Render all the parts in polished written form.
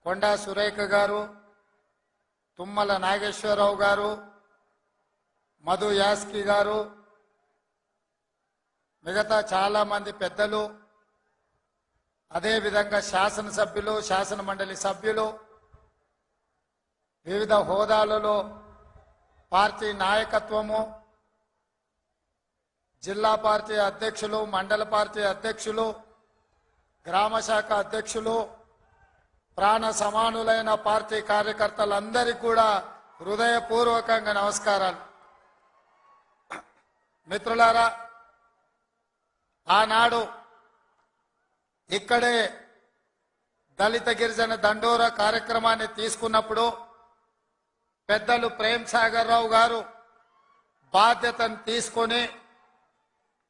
కొండా సురేఖ గారు, తుమ్మల నాగేశ్వరరావు గారు, మధు యాస్కి గారు, మిగతా చాలా మంది పెద్దలు, అదేవిధంగా శాసనసభ్యులు, శాసన మండలి సభ్యులు, వివిధ హోదాలలో పార్టీ నాయకత్వము, జిల్లా పార్టీ అధ్యక్షులు, మండల పార్టీ అధ్యక్షులు, గ్రామ శాఖ అధ్యక్షులు, ప్రాణ సమానులైన పార్టీ కార్యకర్తలందరికీ కూడా హృదయపూర్వకంగా నమస్కారాలు. మిత్రులారా, ఆనాడు ఇక్కడే దళిత గిరిజన దండోరా కార్యక్రమాన్ని తీసుకున్నప్పుడు పెద్దలు ప్రేమ్ సాగర్ రావు గారు బాధ్యతను తీసుకొని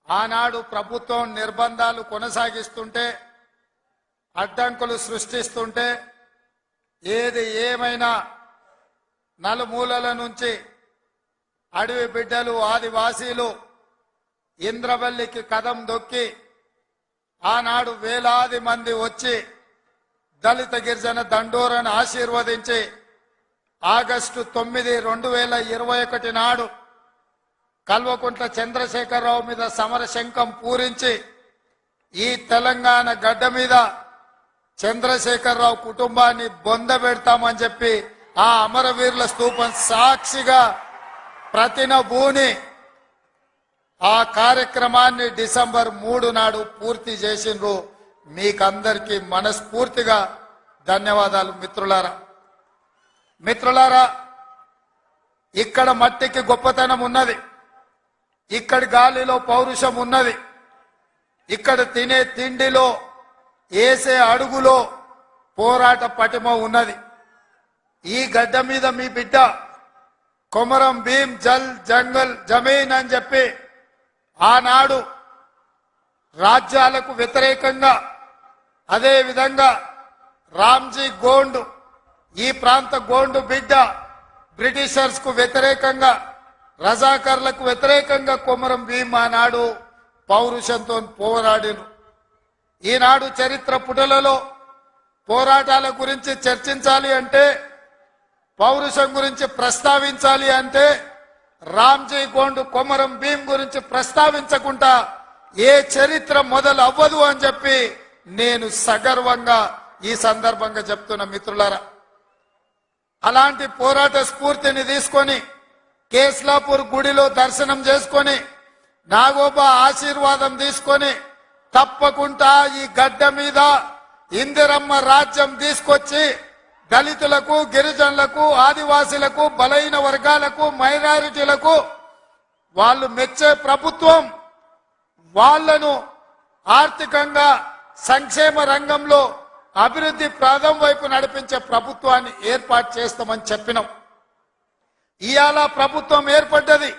ఆనాడు ప్రభుత్వం నిర్బంధాలు కొనసాగిస్తుంటే, అడ్డంకులు సృష్టిస్తుంటే, ఏది ఏమైనా నలుమూలల నుంచి అడవి బిడ్డలు, ఆదివాసీలు ఇంద్రవల్లికి కదం దొక్కి ఆనాడు వేలాది మంది వచ్చి దళిత గిరిజన దండోరాను ఆశీర్వదించి ఆగస్టు 9, 2021 నాడు కల్వకుంట్ల చంద్రశేఖరరావు మీద సమర శంఖం పూరించి ఈ తెలంగాణ గడ్డ మీద చంద్రశేఖరరావు కుటుంబాన్ని బొందబెడతామని చెప్పి ఆ అమరవీరుల స్తూపం సాక్షిగా ప్రతినబూని ఆ కార్యక్రమాన్ని డిసెంబర్ 3 నాడు పూర్తి చేసిండ్రు. మీకందరికీ మనస్ఫూర్తిగా ధన్యవాదాలు. మిత్రులారా, ఇక్కడ మట్టికి గొప్పతనం ఉన్నది, ఇక్కడి గాలిలో పౌరుషం ఉన్నది, ఇక్కడ తినే తిండిలో, వేసే అడుగులో పోరాట పటిమ ఉన్నది. ఈ గడ్డ మీద మీ బిడ్డ కొమరం భీం జల్ జంగల్ జమీన్ అని చెప్పి ఆనాడు రాజ్యాలకు వ్యతిరేకంగా, అదే విధంగా రామ్జీ గోండు, ఈ ప్రాంత గోండు బిడ్డ బ్రిటిషర్స్ కు వ్యతిరేకంగా, రజాకర్లకు వ్యతిరేకంగా కొమరం భీం ఆనాడు పౌరుషంతో పోరాడిను. ఈనాడు చరిత్ర పుటలలో పోరాటాల గురించి చర్చించాలి అంటే, పౌరుషం గురించి ప్రస్తావించాలి అంటే రామ్జీ గోండు, కొమరం భీం గురించి ప్రస్తావించకుండా ఏ చరిత్ర మొదలు అవ్వదు అని చెప్పి నేను సగర్వంగా ఈ సందర్భంగా చెప్తున్నా. మిత్రులారా, అలాంటి పోరాట స్ఫూర్తిని తీసుకొని కేస్లాపూర్ గుడిలో దర్శనం చేసుకొని నాగోబా ఆశీర్వాదం తీసుకొని తప్పకుండా ఈ గడ్డ మీద ఇందిరమ్మ రాజ్యం తీసుకొచ్చి దళితులకు, గిరిజనులకు, ఆదివాసీలకు, బలహీన వర్గాలకు, మైనారిటీలకు వాళ్ళు మెచ్చే ప్రభుత్వం, వాళ్లను ఆర్థికంగా సంక్షేమ రంగంలో అభివృద్ధి ప్రాంతం వైపు నడిపించే ప్రభుత్వాన్ని ఏర్పాటు చేస్తామని చెప్పినాం. ఇవాళ ప్రభుత్వం ఏర్పడ్డది.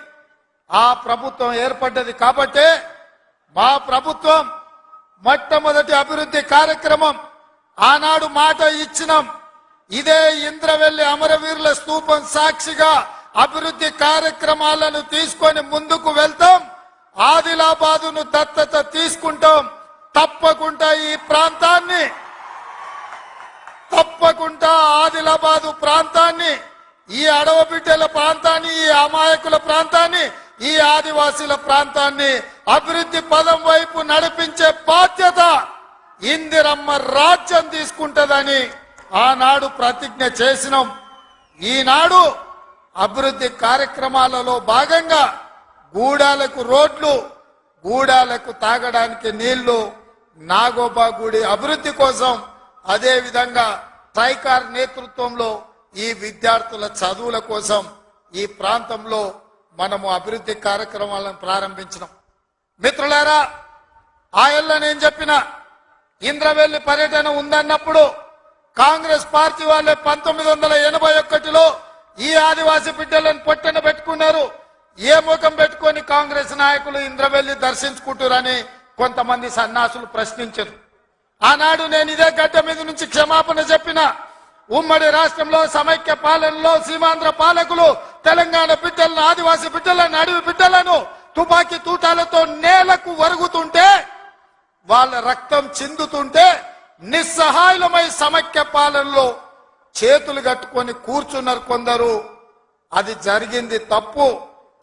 ఆ ప్రభుత్వం ఏర్పడ్డది కాబట్టే మా ప్రభుత్వం మొట్టమొదటి అభివృద్ధి కార్యక్రమం ఆనాడు మాట ఇచ్చినాం. ఇదే ఇంద్రవెల్లి అమరవీరుల స్తూపం సాక్షిగా అభివృద్ధి కార్యక్రమాలను తీసుకొని ముందుకు వెళ్తాం. ఆదిలాబాదును దత్తత తీసుకుంటాం. తప్పకుండా ఈ ప్రాంతాన్ని, తప్పకుండా ఆదిలాబాదు ప్రాంతాన్ని, ఈ అడవ బిడ్డల ప్రాంతాన్ని, ఈ అమాయకుల ప్రాంతాన్ని, ఈ ఆదివాసీల ప్రాంతాన్ని అభివృద్ధి పదం వైపు నడిపించే బాధ్యత ఇందిరమ్మ రాజ్యం తీసుకుంటదని ఆనాడు ప్రతిజ్ఞ చేసినాం. ఈనాడు అభివృద్ధి కార్యక్రమాలలో భాగంగా గూడాలకు రోడ్లు, గూడాలకు తాగడానికి నీళ్లు, నాగోబా గుడి అభివృద్ధి కోసం, అదే విధంగా ట్రైకార్ నేతృత్వంలో ఈ విద్యార్థుల చదువుల కోసం ఈ ప్రాంతంలో మనము అభివృద్ధి కార్యక్రమాలను ప్రారంభించినాం. మిత్రులారా, ఆయల్ల నేను చెప్పిన ఇంద్రవెల్లి పర్యటన ఉందన్నప్పుడు కాంగ్రెస్ పార్టీ వాళ్ళే 1981లో ఈ ఆదివాసీ బిడ్డలను పొట్టన పెట్టుకున్నారు. ఏ ముఖం పెట్టుకొని కాంగ్రెస్ నాయకులు ఇంద్రవెల్లి దర్శించుకుంటారని కొంతమంది సన్నాసులు ప్రశ్నించారు. ఆనాడు నేను ఇదే గడ్డ మీద నుంచి క్షమాపణ చెప్పిన. ఉమ్మడి రాష్ట్రంలో సమైక్య పాలనలో సీమాంధ్ర పాలకులు తెలంగాణ బిడ్డలను, ఆదివాసీ బిడ్డలను, అడవి బిడ్డలను తుపాకీ తూటాలతో నేలకు వరుగుతుంటే, వాళ్ళ రక్తం చిందుతుంటే నిస్సహాయులమై సమైక్య పాలనలో చేతులు కట్టుకొని కూర్చున్నారు కొందరు. అది జరిగింది తప్పు.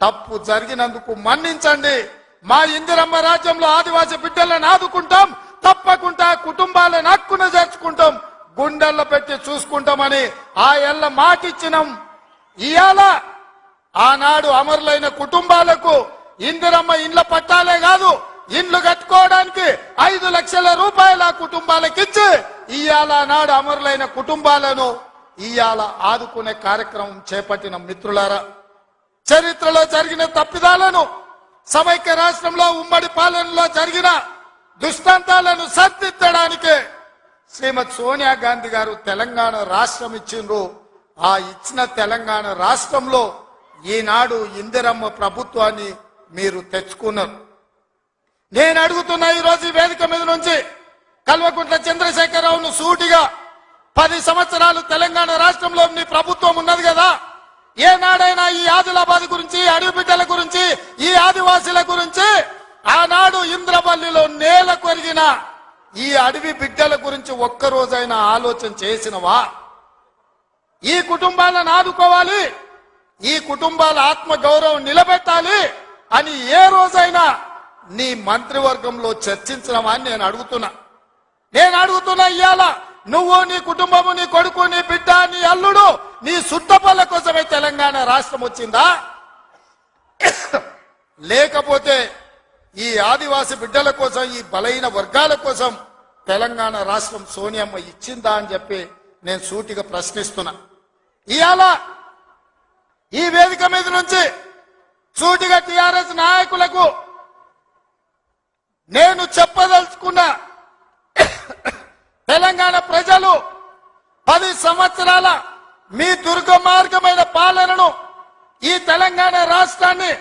తప్పు జరిగినందుకు మన్నించండి. మా ఇందిరమ్మ రాజ్యంలో ఆదివాసీ బిడ్డలను ఆదుకుంటాం, తప్పకుండా కుటుంబాలను హక్కున చేర్చుకుంటాం, గుండెల్లో పెట్టి చూసుకుంటామని ఆ ఎల్ల మాటిచ్చినాం. ఇవాళ ఆనాడు అమరులైన కుటుంబాలకు ఇందిరమ్మ ఇండ్ల పట్టాలే కాదు, ఇండ్లు కట్టుకోవడానికి 5 లక్షల రూపాయల కుటుంబాలకు ఇచ్చి ఇవాళ నాడు అమరులైన కుటుంబాలను ఇవాళ ఆదుకునే కార్యక్రమం చేపట్టిన మిత్రులారా, చరిత్రలో జరిగిన తప్పిదాలను, సమైక్య రాష్ట్రంలో ఉమ్మడి పాలనలో జరిగిన దుష్టాంతాలను సరిదిద్దడానికే శ్రీమతి సోనియా గాంధీ గారు తెలంగాణ రాష్ట్రం ఇచ్చిండ్రు. ఆ ఇచ్చిన తెలంగాణ రాష్ట్రంలో ఈనాడు ఇందిరమ్మ ప్రభుత్వాన్ని మీరు తెచ్చుకున్నారు. నేను అడుగుతున్నా ఈరోజు ఈ వేదిక మీద నుంచి కల్వకుంట్ల చంద్రశేఖరరావును సూటిగా, 10 సంవత్సరాలు తెలంగాణ రాష్ట్రంలో నీ ప్రభుత్వం ఉన్నది కదా, ఏనాడైనా ఈ ఆదిలాబాద్ గురించి, అడవి బిడ్డల గురించి, ఈ ఆదివాసీల గురించి, ఆనాడు ఇంద్రవల్లిలో నేల కొరిగిన ఈ అడవి బిడ్డల గురించి ఒక్కరోజైనా ఆలోచన చేసినవా? ఈ కుటుంబాలను ఆదుకోవాలి, ఈ కుటుంబాల ఆత్మ గౌరవం నిలబెట్టాలి అని ఏ రోజైనా నీ మంత్రివర్గంలో చర్చించడమా అని నేను అడుగుతున్నా. ఇవాళ నువ్వు, నీ కుటుంబము, నీ కొడుకు, నీ బిడ్డ, నీ అల్లుడు, నీ సుట్టపల్ల కోసమే తెలంగాణ రాష్ట్రం వచ్చిందా? లేకపోతే ఈ ఆదివాసి బిడ్డల కోసం, ఈ బలైన వర్గాల కోసం తెలంగాణ రాష్ట్రం సోనియమ్మ ఇచ్చిందా అని చెప్పి నేను సూటిగా ప్రశ్నిస్తున్నా. ఇవాళ ఈ వేదిక మీద నుంచి సూటిగా టిఆర్ఎస్ నాయకులకు నేను చెప్పదలుచుకున్నా, తెలంగాణ ప్రజలు 10 సంవత్సరాల మీ దుర్గమార్గమైన పాలనను, ఈ తెలంగాణ రాష్ట్రాన్ని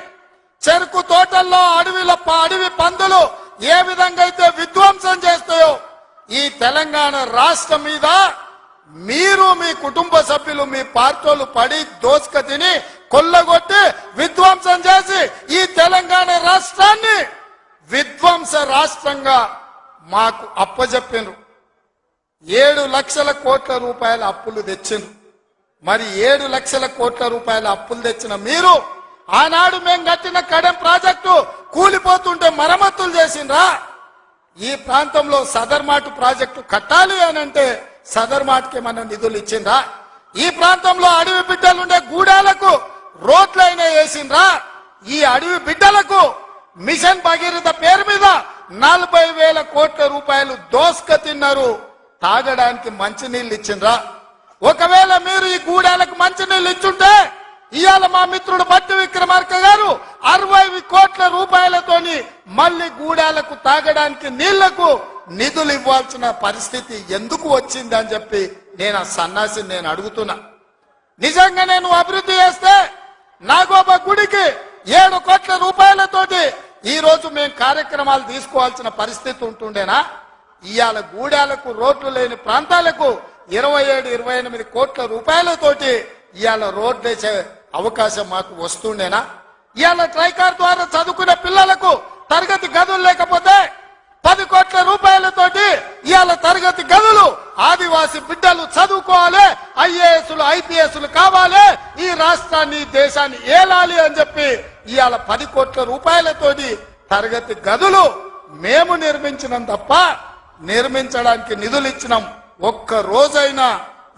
చెరుకు తోటల్లో అడవి పందులు ఏ విధంగా అయితే విధ్వంసం చేస్తాయో ఈ తెలంగాణ రాష్ట్రం మీద మీరు, మీ కుటుంబ సభ్యులు, మీ పార్టీలు పడి దోసుక తిని కొల్లగొట్టి విధ్వంసం చేసి ఈ తెలంగాణ రాష్ట్రాన్ని విధ్వంస రాష్ట్రంగా మాకు అప్పజెప్పినారు. 7 లక్షల కోట్ల రూపాయల అప్పులు తెచ్చిండ్రు. మరి 7 లక్షల కోట్ల రూపాయల అప్పులు తెచ్చిన మీరు ఆనాడు మేము కట్టిన కడెం ప్రాజెక్టు కూలిపోతుంటే మరమ్మతులు చేసిండ్రా? ఈ ప్రాంతంలో సదర్మాటు ప్రాజెక్టు కట్టాలి అని అంటే సదర్మాటుకి ఏమన్నా నిధులు ఇచ్చిండ్రా? ఈ ప్రాంతంలో అడవి బిడ్డలుండే గూడాలకు రోడ్లైనా వేసిండ్రా? ఈ అడవి బిడ్డలకు మిషన్ భగీరథ పేరు మీద 40,000 కోట్ల రూపాయలు దోసుక తిన్నారు. తాగడానికి మంచినీళ్ళు ఇచ్చిండ్రా? ఒకవేళ మీరు ఈ గూడాలకు మంచినీళ్ళు ఇచ్చుంటే ఇవాళ మా మిత్రుడు బట్టి విక్రమార్క గారు 60 కోట్ల రూపాయలతోని మళ్లీ గూడాలకు తాగడానికి నీళ్లకు నిధులు ఇవ్వాల్సిన పరిస్థితి ఎందుకు వచ్చింది అని చెప్పి నేను ఆ సన్నాసిని నేను అడుగుతున్నా. నిజంగా నేను అభివృద్ధి చేస్తే నాగోబా గుడికి 7 కోట్ల రూపాయలతోటి ఈ రోజు మేము కార్యక్రమాలు తీసుకోవాల్సిన పరిస్థితి ఉంటుండేనా? ఇవాళ గూడాలకు రోడ్లు లేని ప్రాంతాలకు 27-28 కోట్ల రూపాయలతోటి ఇవాళ రోడ్లు వేసే అవకాశం మాకు వస్తుండేనా? ఇవాళ ట్రైకార్ ద్వారా చదువుకునే పిల్లలకు తరగతి గదులు లేకపోతే 10 కోట్ల రూపాయలతోటి ఇవాళ తరగతి గదులు ఆదివాసి బిడ్డలు చదువుకోవాలి, ఐఏఎస్లు ఐపీఎస్లు కావాలి, ఈ రాష్ట్రాన్ని దేశాన్ని ఏలాలి అని చెప్పి ఇవాళ 10 కోట్ల రూపాయలతోటి తరగతి గదులు మేము నిర్మించినాం తప్ప నిర్మించడానికి నిధులు ఇచ్చినాం. ఒక్క రోజైనా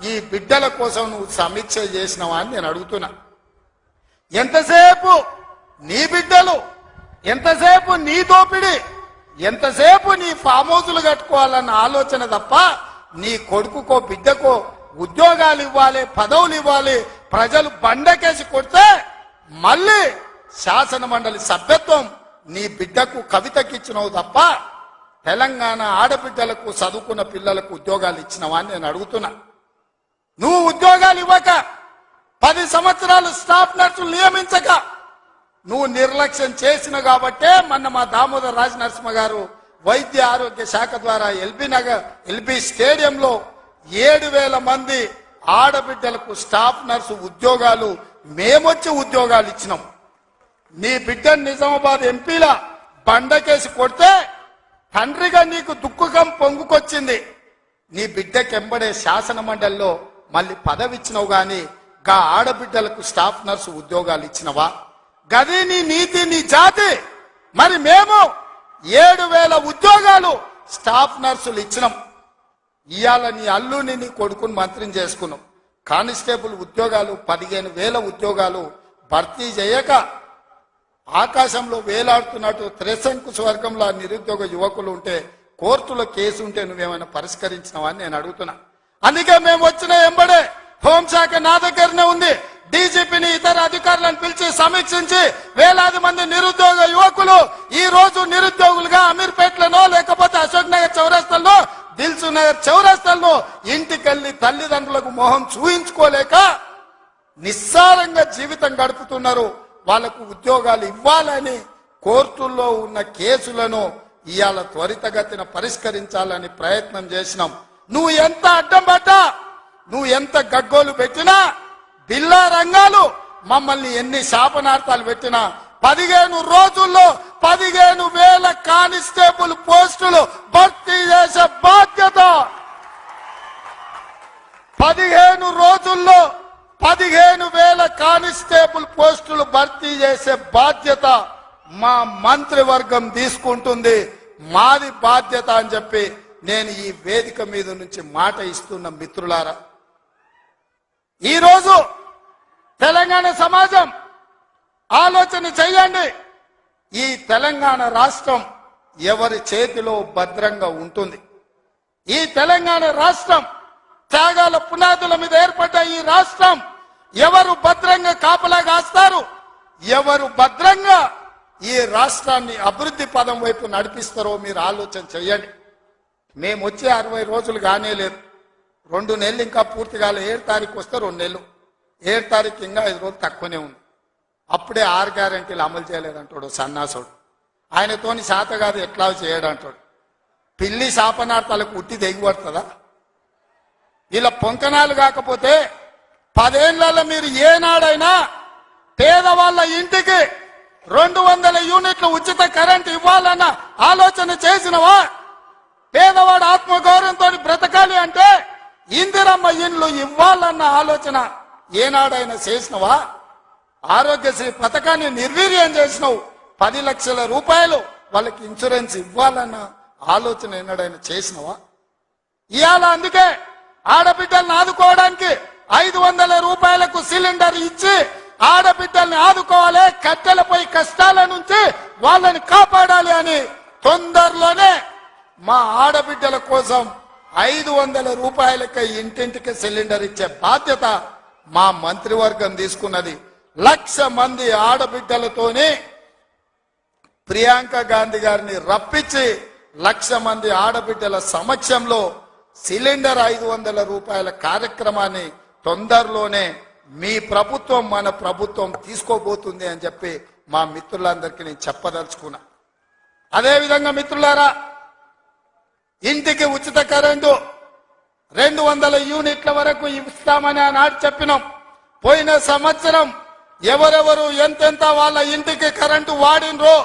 ఈ బిడ్డల కోసం నువ్వు సమీక్ష చేసినావా అని నేను అడుగుతున్నా. ఎంతసేపు నీ బిడ్డలు, ఎంతసేపు నీ దోపిడి, ఎంతసేపు నీ ఫామ్ హౌసులు కట్టుకోవాలన్న ఆలోచన తప్ప నీ కొడుకుకో బిడ్డకో ఉద్యోగాలు ఇవ్వాలి, పదవులు ఇవ్వాలి, ప్రజలు బండకేసి కొడితే మళ్ళీ శాసన మండలి సభ్యత్వం నీ బిడ్డకు కవితకిచ్చినవు తప్ప తెలంగాణ ఆడబిడ్డలకు చదువుకున్న పిల్లలకు ఉద్యోగాలు ఇచ్చినవా అని నేను అడుగుతున్నా. నువ్వు ఉద్యోగాలు ఇవ్వక 10 సంవత్సరాలు స్టాఫ్ నర్సులు నియమించక నువ్వు నిర్లక్ష్యం చేసిన కాబట్టే మొన్న మా దామోదర్ రాజ నరసింహ గారు వైద్య ఆరోగ్య శాఖ ద్వారా ఎల్బీ స్టేడియంలో 7,000 మంది ఆడబిడ్డలకు స్టాఫ్ నర్సు ఉద్యోగాలు మేమొచ్చి ఉద్యోగాలు ఇచ్చినాం. నీ బిడ్డ నిజామాబాద్ ఎంపీల బండకేసి కొడితే తండ్రిగా నీకు దుఃఖం పొంగుకొచ్చింది. నీ బిడ్డకెంబడే శాసన మండలిలో మళ్ళీ పదవి ఇచ్చినవు గాని గా ఆడబిడ్డలకు స్టాఫ్ నర్సు ఉద్యోగాలు ఇచ్చినవా? గది నీ నీతి, నీ జాతి. మరి మేము 7,000 ఉద్యోగాలు స్టాఫ్ నర్సులు ఇచ్చినాం. ఇవాళ నీ అల్లుని నీ కొడుకుని మంత్రిని చేసుకున్నాం. కానిస్టేబుల్ ఉద్యోగాలు 15,000 ఉద్యోగాలు భర్తీ చేయక ఆకాశంలో వేలాడుతున్నట్టు త్రిశంకు స్వర్గంలో నిరుద్యోగ యువకులు ఉంటే కోర్టులో కేసు ఉంటే నువ్వేమైనా పరిష్కరించినావా అని నేను అడుగుతున్నా. అందుకే మేము వచ్చిన ఎంబడే హోంశాఖ నా దగ్గరనే ఉంది. డీజీపీని ఇతర అధికారులను పిలిచి సమీక్షించి వేలాది మంది నిరుద్యోగ యువకులు ఈ రోజు నిరుద్యోగులుగా అమీర్పేట్లను లేకపోతే అశోక్ నగర్ చౌరస్తాల్లో దిల్సు నగర్ చౌరస్తాల్లో ఇంటికెళ్లి తల్లిదండ్రులకు మొహం చూయించుకోలేక నిస్సారంగా జీవితం గడుపుతున్నారు. వాళ్లకు ఉద్యోగాలు ఇవ్వాలని కోర్టుల్లో ఉన్న కేసులను ఇవాళ త్వరితగతిన పరిష్కరించాలని ప్రయత్నం చేసినాం. నువ్వు ఎంత అడ్డం పడ్డా, నువ్వు ఎంత గగ్గోలు పెట్టినా, బిల్లా రంగాలు మమ్మల్ని ఎన్ని శాపనార్థాలు పెట్టినా 15 రోజుల్లో 15,000 కానిస్టేబుల్ పోస్టులు భర్తీ చేసే బాధ్యత, 15 రోజుల్లో 15,000 కానిస్టేబుల్ పోస్టులు భర్తీ చేసే బాధ్యత మా మంత్రివర్గం తీసుకుంటుంది. మాది బాధ్యత అని చెప్పి నేను ఈ వేదిక మీద నుంచి మాట ఇస్తున్న మిత్రులారా, ఈరోజు తెలంగాణ సమాజం ఆలోచన చేయండి. ఈ తెలంగాణ రాష్ట్రం ఎవరి చేతిలో భద్రంగా ఉంటుంది? ఈ తెలంగాణ రాష్ట్రం త్యాగాల పునాదుల మీద ఏర్పడ్డ ఈ రాష్ట్రం ఎవరు భద్రంగా కాపలా కాస్తారు? ఎవరు భద్రంగా ఈ రాష్ట్రాన్ని అభివృద్ధి పదం వైపు నడిపిస్తారో మీరు ఆలోచన చేయండి. మేము వచ్చే 60 రోజులు కానే లేదు, 2 నెలలు ఇంకా పూర్తి కాలే. 7 తారీఖు వస్తే 2 నెలలు, 7 తారీఖు ఇంకా 5 రోజులు తక్కువనే ఉంది. అప్పుడే 6 గ్యారెంటీలు అమలు చేయలేదంటాడు సన్నాసుడు. ఆయనతోని శాత కాదు ఎట్లా చేయడంటాడు. పిల్లి శాపనార్థాలకు ఉట్టి తెగిపడుతుందా? ఇలా పొంకనాలు కాకపోతే 10 ఏళ్లలో మీరు ఏనాడైనా పేదవాళ్ళ ఇంటికి 200 యూనిట్ల ఉచిత కరెంట్ ఇవ్వాలన్న ఆలోచన చేసినవా? పేదవాడు ఆత్మగౌరవంతో బ్రతకాలి అంటే ఇందిరమ్మ ఇండ్లు ఇవ్వాలన్న ఆలోచన ఏనాడైనా చేసినవా? ఆరోగ్యశ్రీ పథకాన్ని నిర్వీర్యం చేసినావు. 10 లక్షల రూపాయలు వాళ్ళకి ఇన్సూరెన్స్ ఇవ్వాలన్న ఆలోచన ఏనాడైనా చేసినవా? ఇవాళ అందుకే ఆడబిడ్డల్ని ఆదుకోవడానికి 500 రూపాయలకు సిలిండర్ ఇచ్చి ఆడబిడ్డల్ని ఆదుకోవాలి, కట్టెలపై కష్టాల నుంచి వాళ్ళని కాపాడాలి అని తొందరలోనే మా ఆడబిడ్డల కోసం 500 రూపాయలకి ఇంటింటికి సిలిండర్ ఇచ్చే బాధ్యత మా మంత్రివర్గం తీసుకున్నది. 1,00,000 మంది ఆడబిడ్డలతోనే ప్రియాంక గాంధీ గారిని రప్పించి 1,00,000 మంది ఆడబిడ్డల సమక్షంలో సిలిండర్ 500 రూపాయల కార్యక్రమాన్ని తొందరలోనే మీ ప్రభుత్వం మన ప్రభుత్వం తీసుకోబోతుంది అని చెప్పి మా మిత్రులందరికీ నేను చెప్పదలుచుకున్నా. అదేవిధంగా మిత్రులారా, ఇంటికి ఉచిత కరెంటు 200 యూనిట్ల వరకు ఇస్తామని ఆనాడు చెప్పినాం. పోయిన సంవత్సరం ఎవరెవరు ఎంతెంత వాళ్ళ ఇంటికి కరెంటు వాడినరో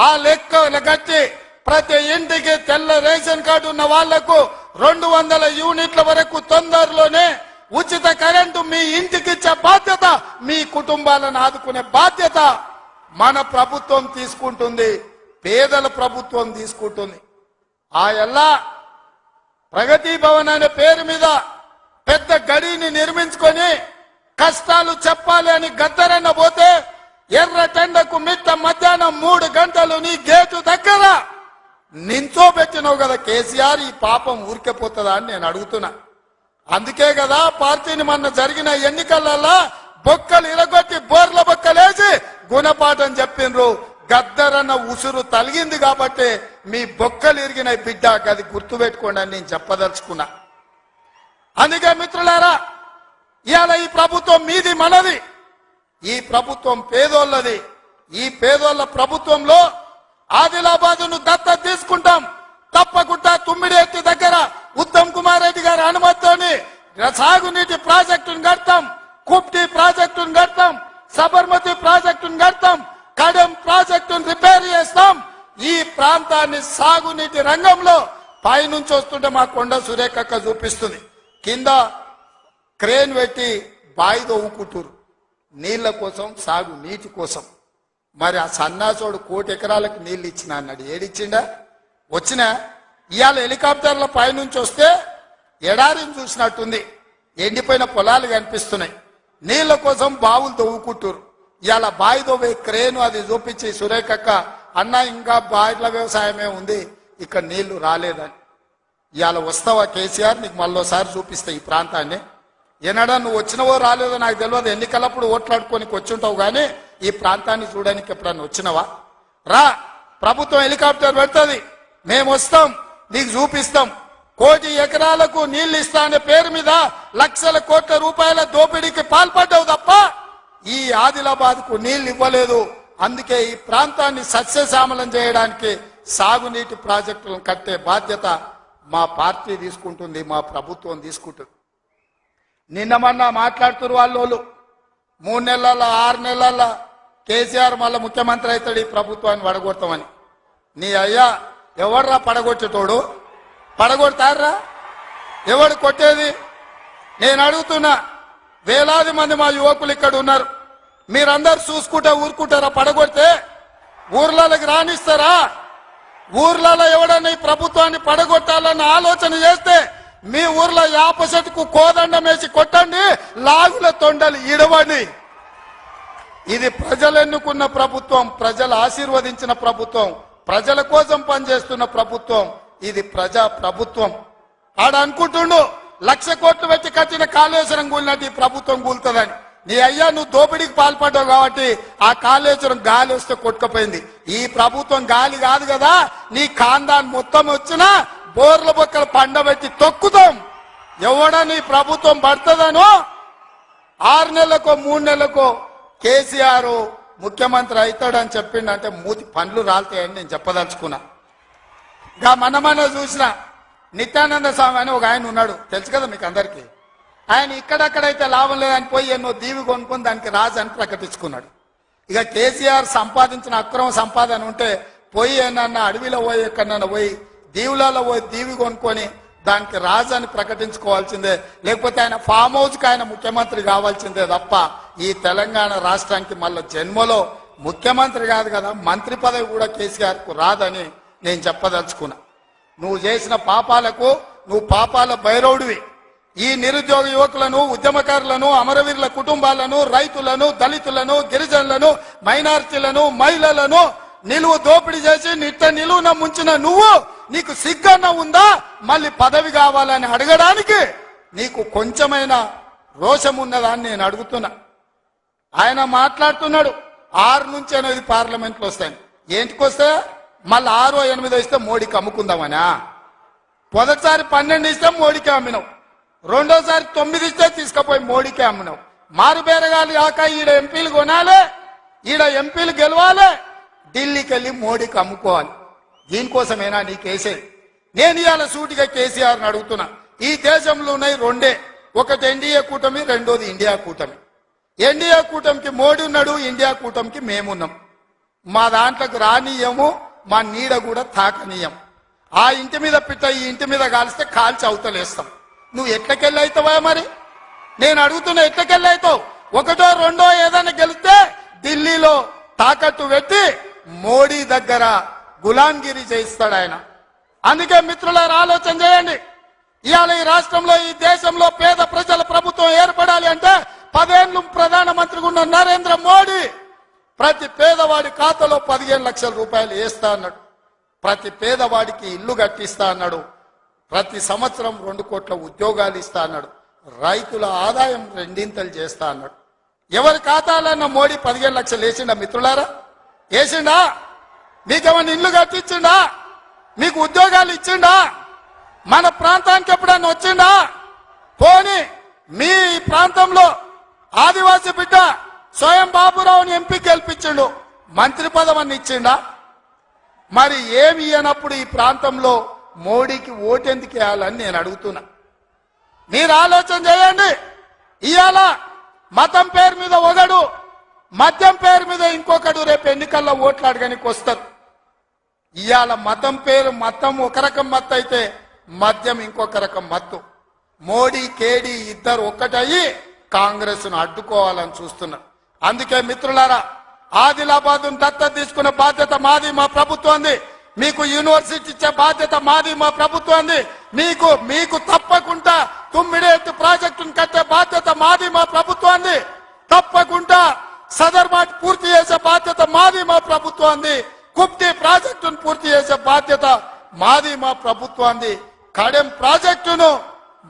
ఆ లెక్క కట్టి ప్రతి ఇంటికి తెల్ల రేషన్ కార్డు ఉన్న వాళ్లకు 200 యూనిట్ల వరకు తొందరలోనే ఉచిత కరెంటు మీ ఇంటికి ఇచ్చే బాధ్యత, మీ కుటుంబాలను ఆదుకునే బాధ్యత మన ప్రభుత్వం తీసుకుంటుంది, పేదల ప్రభుత్వం తీసుకుంటుంది. ఆ ఎల్లా ప్రగతి భవన్ అనే పేరు మీద పెద్ద గడిని నిర్మించుకొని కష్టాలు చెప్పాలి అని గద్దరన్న పోతే ఎర్రటెండకు మిట్ట మధ్యాహ్నం 3 గంటలు నీ గేటు దగ్గర నించోబెట్టినావు కదా కేసీఆర్. ఈ పాపం ఊరికెపోతుందా అని నేను అడుగుతున్నా. అందుకే కదా పార్టీని మొన్న జరిగిన ఎన్నికలలో బొక్కలు ఇరగొట్టి బోర్ల బొక్కలేసి గుణపాఠం చెప్పిండ్రు. గద్దరన్న ఉసురు తలిగింది కాబట్టి మీ బొక్కలు ఇరిగిన బిడ్డ, అది గుర్తుపెట్టుకోండి అని నేను చెప్పదలుచుకున్నా. అందుకే మిత్రులారా, ఇవాళ ఈ ప్రభుత్వం మీది మనది, ఈ ప్రభుత్వం పేదోళ్ళది. ఈ పేదోళ్ళ ప్రభుత్వంలో ఆదిలాబాదును దత్తత తీసుకుంటాం. తప్పకుండా తుమ్మిడిఎత్తి దగ్గర ఉత్తమ్ కుమార్ రెడ్డి గారి అనుమతితోని సాగునీటి ప్రాజెక్టును కడతాం, కుప్టి ప్రాజెక్టును కడతాం, సబర్మతి ప్రాజెక్టును కడతాం, కడెం ప్రాజెక్టును రిపేర్ చేస్తాం. ఈ ప్రాంతాన్ని సాగునీటి రంగంలో పైనుంచి వస్తుంటే మా కొండ సురేఖక్క చూపిస్తుంది, కింద క్రేన్ పెట్టి బావి తవ్వుకుంటారు నీళ్ల కోసం, సాగు నీటి కోసం. మరి ఆ సన్నాసోడు 1 కోటి ఎకరాలకు నీళ్లు ఇచ్చిన అన్నాడు. ఏడిచ్చిండా? వచ్చినా ఇవాళ హెలికాప్టర్ల పైనుంచి వస్తే ఎడారిని చూసినట్టుంది, ఎండిపోయిన పొలాలు కనిపిస్తున్నాయి. నీళ్ల కోసం బావులు తవ్వుకుంటారు. ఇవాళ బావి తవ్వే క్రేను అది చూపించి సురేఖక్క అన్న ఇంకా బావిల వ్యవసాయమే ఉంది, ఇక్కడ నీళ్లు రాలేదని. ఇవాళ వస్తావా కేసీఆర్? నీకు మళ్ళోసారి చూపిస్తా ఈ ప్రాంతాన్ని. ఏనాడా నువ్వు వచ్చినవో రాలేదో నాకు తెలియదు, ఎన్నికలప్పుడు ఓట్లాడుకోనికి వచ్చుంటావు కానీ ఈ ప్రాంతాన్ని చూడడానికి ఎప్పుడన్నా వచ్చినవా? రా, ప్రభుత్వం హెలికాప్టర్ పెడుతుంది, మేము వస్తాం, నీకు చూపిస్తాం. 1 కోటి ఎకరాలకు నీళ్లు ఇస్తా అనే పేరు మీద లక్షల కోట్ల రూపాయల దోపిడీకి పాల్పడ్డావు తప్ప ఈ ఆదిలాబాద్ కు నీళ్లు ఇవ్వలేదు. అందుకే ఈ ప్రాంతాన్ని సస్యశ్యామలం చేయడానికి సాగునీటి ప్రాజెక్టులను కట్టే బాధ్యత మా పార్టీ తీసుకుంటుంది, మా ప్రభుత్వం తీసుకుంటుంది. నిన్న మొన్న మాట్లాడుతున్నారు వాళ్ళు 3 నెలల 6 నెలల కేసీఆర్ మళ్ళా ముఖ్యమంత్రి అవుతాడు, ఈ ప్రభుత్వాన్ని పడగొడతామని. నీ అయ్యా ఎవర్రా పడగొట్టేటోడు? పడగొడతారా? ఎవడు కొట్టేది? నేను అడుగుతున్నా, వేలాది మంది మా యువకులు ఇక్కడ ఉన్నారు, మీరందరూ చూసుకుంటా ఊరుకుంటారా? పడగొడితే ఊర్లలోకి రానిస్తారా? ఊర్లలో ఎవడన్నా ఈ ప్రభుత్వాన్ని పడగొట్టాలన్న ఆలోచన చేస్తే మీ ఊర్లో యాప చెట్టుకు కోదండం వేసి కొట్టండి, లాగుల తొండలు ఇడవండి. ఇది ప్రజలు ఎన్నుకున్న ప్రభుత్వం, ప్రజలు ఆశీర్వదించిన ప్రభుత్వం, ప్రజల కోసం పనిచేస్తున్న ప్రభుత్వం. ఇది ప్రజా ప్రభుత్వం. ఆడ అనుకుంటుండు 1,00,000 కోట్లు పెట్టి కట్టిన కాళేశ్వరం కూలినట్టు ఈ ప్రభుత్వం కూలుతుందని. నీ అయ్యా నువ్వు దోపిడీకి పాల్పడ్డావు కాబట్టి ఆ కాళేశ్వరం గాలి వస్తే కొట్టుకుపోయింది. ఈ ప్రభుత్వం గాలి కాదు కదా, నీ ఖాందాన్ మొత్తం వచ్చినా బోర్ల బొక్కలు పండబెట్టి తొక్కుతాం. ఎవడని ప్రభుత్వం పడుతుందనో 6 నెలలకో 3 నెలలకో కేసీఆర్ ముఖ్యమంత్రి అవుతాడని చెప్పిండంటే మూతి పండ్లు రాలుతాయని నేను చెప్పదలుచుకున్నా. ఇంకా మన చూసిన నిత్యానంద స్వామి అని ఒక ఆయన ఉన్నాడు, తెలుసు కదా మీకు అందరికీ. ఆయన ఇక్కడక్కడైతే లాభం లేదని పోయి ఎన్నో దీవి కొనుక్కొని దానికి రాజు అని ప్రకటించుకున్నాడు. ఇక కేసీఆర్ సంపాదించిన అక్రమ సంపాదన ఉంటే పోయి ఏమన్నా అడవిలో పోయి ఎక్కడన్నా పోయి దీవులలో పోయి దీవి కొనుక్కొని దానికి రాజు అని ప్రకటించుకోవాల్సిందే, లేకపోతే ఆయన ఫామ్ హౌస్ కి ఆయన ముఖ్యమంత్రి కావాల్సిందే తప్ప ఈ తెలంగాణ రాష్ట్రానికి మళ్ళీ జన్మలో ముఖ్యమంత్రి కాదు కదా, మంత్రి పదవి కూడా కేసీఆర్ కు రాదని నేను చెప్పదలుచుకున్నా. నువ్వు చేసిన పాపాలకు నువ్వు పాపాల భైరవుడివి. ఈ నిరుద్యోగ యువకులను, ఉద్యమకారులను, అమరవీరుల కుటుంబాలను, రైతులను, దళితులను, గిరిజనులను, మైనారిటీలను, మహిళలను నిలువు దోపిడీ చేసి నిలువున ముంచిన నువ్వు, నీకు సిగ్గన్న ఉందా మళ్ళీ పదవి కావాలని అడగడానికి? నీకు కొంచెమైనా రోషం ఉన్నదా అని నేను అడుగుతున్నా. ఆయన మాట్లాడుతున్నాడు 6 నుంచి 8 పార్లమెంట్లు వస్తాయి. ఏంటికొస్తే మళ్ళీ 6 or 8 ఇస్తే మోడీకి అమ్ముకుందామనా? మొదటిసారి 12 ఇస్తే మోడీకే అమ్మినావు, రెండోసారి 9 ఇస్తే తీసుకుపోయి మోడీకే అమ్మినావు. మారు బేరగాలు కాక ఈడ ఎంపీలు కొనాలి, ఈడ ఎంపీలు గెలవాలి, ఢిల్లీకి వెళ్ళి మోడీకి అమ్ముకోవాలి. దీనికోసమేనా నీకేసేది? నేను ఇవాళ సూటిగా కేసీఆర్ని అడుగుతున్నా. ఈ దేశంలో ఉన్నాయి 2, ఒకటి ఎన్డీఏ కూటమి, రెండోది ఇండియా కూటమి. ఎన్డీఏ కూటమికి మోడీ ఉన్నాడు, ఇండియా కూటమికి మేమున్నాం. మా దాంట్లోకి రానీయము, మా నీడ కూడా తాకనీయం. ఆ ఇంటి మీద పిట్ట ఈ ఇంటి మీద కాలిస్తే కాల్చి అవతలేస్తాం. నువ్వు ఎట్లకెళ్ళి అవుతావా? మరి నేను అడుగుతున్నా, ఎట్లకెళ్ళి అవుతావు? 1, 2 ఏదైనా గెలిస్తే ఢిల్లీలో తాకట్టు పెట్టి మోడీ దగ్గర గులాంగిరి చేయిస్తాడు ఆయన. అందుకే మిత్రులారా ఆలోచన చేయండి. ఇవాళ ఈ రాష్ట్రంలో, ఈ దేశంలో పేద ప్రజల ప్రభుత్వం ఏర్పడాలి అంటే 10 ఏళ్ళు ప్రధానమంత్రిగా ఉన్న నరేంద్ర మోడీ ప్రతి పేదవాడి ఖాతాలో 15 లక్షల రూపాయలు వేస్తా అన్నాడు. ప్రతి పేదవాడికి ఇల్లు కట్టిస్తా అన్నాడు. ప్రతి సంవత్సరం 2 కోట్ల ఉద్యోగాలు ఇస్తా అన్నాడు. రైతుల ఆదాయం 2 చేస్తా అన్నాడు. ఎవరి ఖాతాలన్నా మోడీ 15 లక్షలు వేసిండా మిత్రులారా? వేసిండా? మీకేమన్నా ఇల్లు కట్టించిండా? మీకు ఉద్యోగాలు ఇచ్చిండా? మన ప్రాంతానికి ఎప్పుడన్నా వచ్చిండా? పోనీ మీ ప్రాంతంలో ఆదివాసీ బిడ్డ స్వయం బాబురావుని ఎంపీ గెలిపించిండు, మంత్రి పదవిని ఇచ్చిండా? మరి ఏమి ఇయ్యనప్పుడు ఈ ప్రాంతంలో మోడీకి ఓటెందుకు వేయాలని నేను అడుగుతున్నా. మీరు ఆలోచన చేయండి. ఇవాళ మతం పేరు మీద ఒకడు, మద్యం పేరు మీద ఇంకొకడు రేపు ఎన్నికల్లో ఓట్లు అడగడానికి వస్తారు. ఇవాళ మతం పేరు, మతం ఒక రకం మత్తు అయితే మద్యం ఇంకొక రకం మత్తు. మోడీ కేడీ ఇద్దరు ఒక్కటయ్యి కాంగ్రెస్ ను అడ్డుకోవాలని చూస్తున్నారు. అందుకే మిత్రులారా, ఆదిలాబాద్ దత్తత తీసుకునే బాధ్యత మాది, మా ప్రభుత్వంది. మీకు యూనివర్సిటీ ఇచ్చే బాధ్యత మాది, మా ప్రభుత్వంది. మీకు తప్పకుండా తుమ్మిడేత్తు ప్రాజెక్టును కట్టే బాధ్యత మాది, మా ప్రభుత్వంది. తప్పకుండా సదర్మాట్ పూర్తి చేసే బాధ్యత మాది, మా ప్రభుత్వంది. కుప్తి ప్రాజెక్టును పూర్తి చేసే బాధ్యత మాది, మా ప్రభుత్వంది. కడెం ప్రాజెక్టును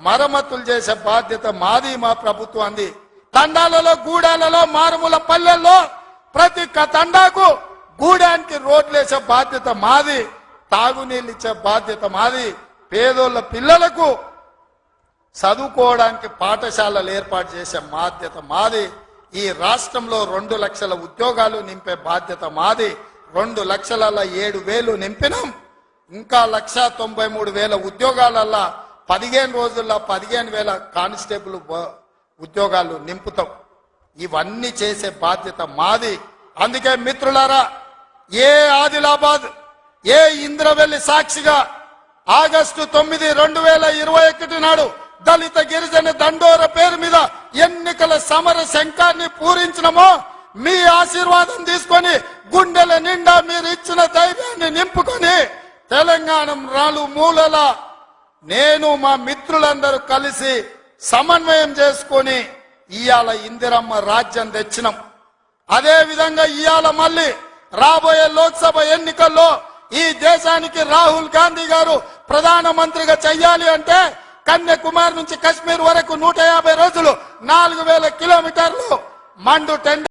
మరమ్మతులు చేసే బాధ్యత మాది, మా ప్రభుత్వంది. తండాలలో, గూడాలలో, మారుమూల పల్లెల్లో ప్రతి తండాకు గూడానికి రోడ్లు వేసే బాధ్యత మాది. తాగునీళ్ళు ఇచ్చే బాధ్యత మాది. పేదోళ్ళ పిల్లలకు చదువుకోవడానికి పాఠశాలలు ఏర్పాటు చేసే బాధ్యత మాది. ఈ రాష్ట్రంలో 2 లక్షల ఉద్యోగాలు నింపే బాధ్యత మాది. 2,07,000 నింపినాం. ఇంకా 1,93,000 ఉద్యోగాలల్లా 15 రోజుల్లో 15,000 కానిస్టేబుల్ ఉద్యోగాలు నింపుతాం. ఇవన్నీ చేసే బాధ్యత మాది. అందుకే మిత్రులారా, ఏ ఆదిలాబాద్, ఏ ఇంద్రవెల్లి సాక్షిగా ఆగస్టు 9, 2021 నాడు దళిత గిరిజన దండోర పేరు మీద ఎన్నికల సమర శంఖాన్ని పూరించినమో, మీ ఆశీర్వాదం తీసుకొని గుండెల నిండా మీరు ఇచ్చిన ధైర్యాన్ని నింపుకొని తెలంగాణ మూలల నేను మా మిత్రులందరూ కలిసి సమన్వయం చేసుకొని ఇయాల ఇందిరమ్మ రాజ్యం తెచ్చినాం. అదే విధంగా ఇయాల మళ్ళీ రాబోయే లోక్సభ ఎన్నికల్లో ఈ దేశానికి రాహుల్ గాంధీ గారు ప్రధానమంత్రిగా చెయ్యాలి అంటే కన్యాకుమారి నుంచి కశ్మీర్ వరకు 150 రోజులు 4,000 కిలోమీటర్లు మండు టెండ